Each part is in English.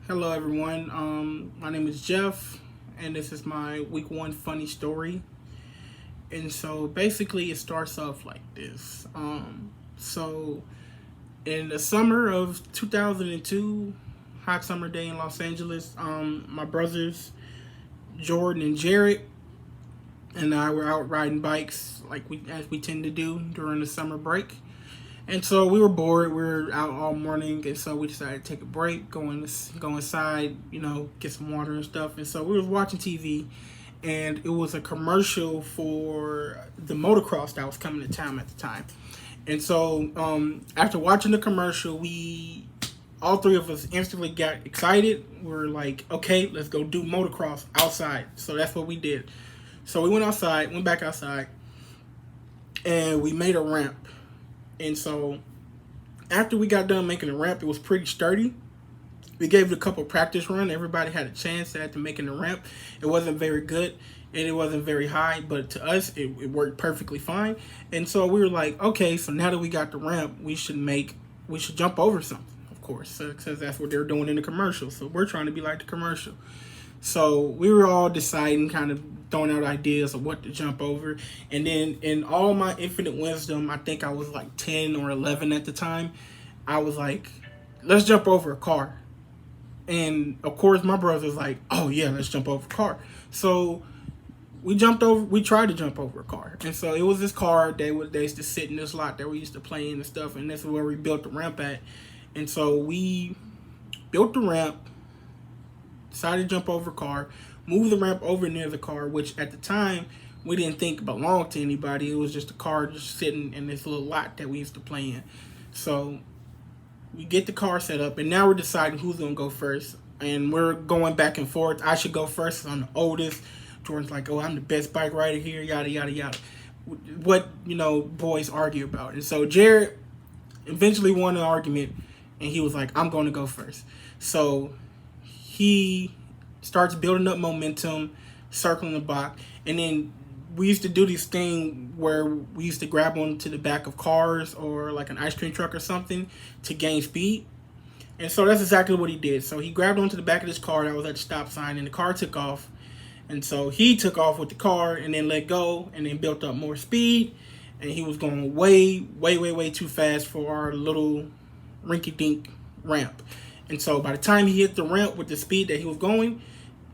Hello everyone, my name is Jeff and this is my week one funny story. And so basically it starts off like this. So in the summer of 2002, hot summer day in Los Angeles, my brothers Jordan and Jared and I were out riding bikes as we tend to do during the summer break. And so we were bored. We were out all morning, and so we decided to take a break, go inside, get some water and stuff. And so we was watching TV, and it was a commercial for the motocross that was coming to town at the time. And so after watching the commercial, all three of us instantly got excited. We were like, okay, let's go do motocross outside. So that's what we did. So we went back outside, and we made a ramp. And so after we got done making the ramp, it was pretty sturdy. We gave it a couple practice runs. Everybody had a chance at making the ramp. It wasn't very good and it wasn't very high, but to us, it worked perfectly fine. And so we were like, okay, so now that we got the ramp, we should jump over something, of course, because that's what they're doing in the commercial. So we're trying to be like the commercial. So we were all deciding, kind of throwing out ideas of what to jump over. And then in all my infinite wisdom, I think I was like 10 or 11 at the time, I was like, let's jump over a car. And of course my brother's like, oh yeah, let's jump over a car. So we tried to jump over a car. And so it was this car, they used to sit in this lot that we used to play in and stuff. And this is where we built the ramp at. And so we built the ramp, decided to jump over a car, move the ramp over near the car, which at the time we didn't think belonged to anybody. It was just a car just sitting in this little lot that we used to play in. So we get the car set up, and now we're deciding who's gonna go first. And we're going back and forth. I should go first, I'm the oldest. Jordan's like, oh, I'm the best bike rider here, yada yada yada. What boys argue about. And so Jared eventually won the argument, and he was like, I'm gonna go first. So he starts building up momentum, circling the block, and then we used to do this thing where we used to grab onto the back of cars or like an ice cream truck or something to gain speed. And so that's exactly what he did. So he grabbed onto the back of this car that was at the stop sign, and the car took off. And so he took off with the car and then let go and then built up more speed. And he was going way, way, way, way too fast for our little rinky-dink ramp. And so by the time he hit the ramp with the speed that he was going,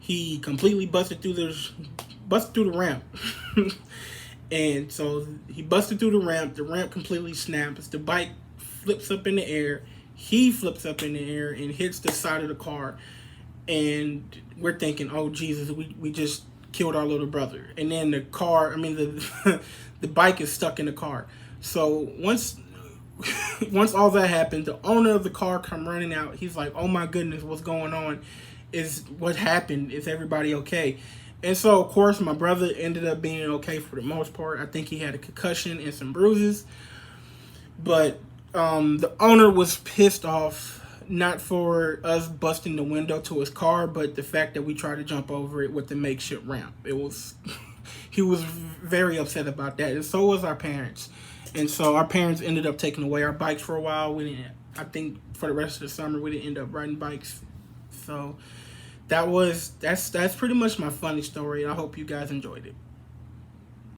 he completely busted through the ramp. And so he busted through the ramp completely snaps, the bike flips up in the air, he flips up in the air and hits the side of the car. And we're thinking, oh Jesus, we just killed our little brother. And then the bike is stuck in the car. So once all that happened, the owner of the car come running out. He's like, oh my goodness, what's going on? What happened? Is everybody okay? And so of course my brother ended up being okay for the most part. I think he had a concussion and some bruises. But the owner was pissed off, not for us busting the window to his car, but the fact that we tried to jump over it with the makeshift ramp. He was very upset about that, and so was our parents. And so our parents ended up taking away our bikes for a while. I think for the rest of the summer we didn't end up riding bikes. So that's pretty much my funny story. I hope you guys enjoyed it.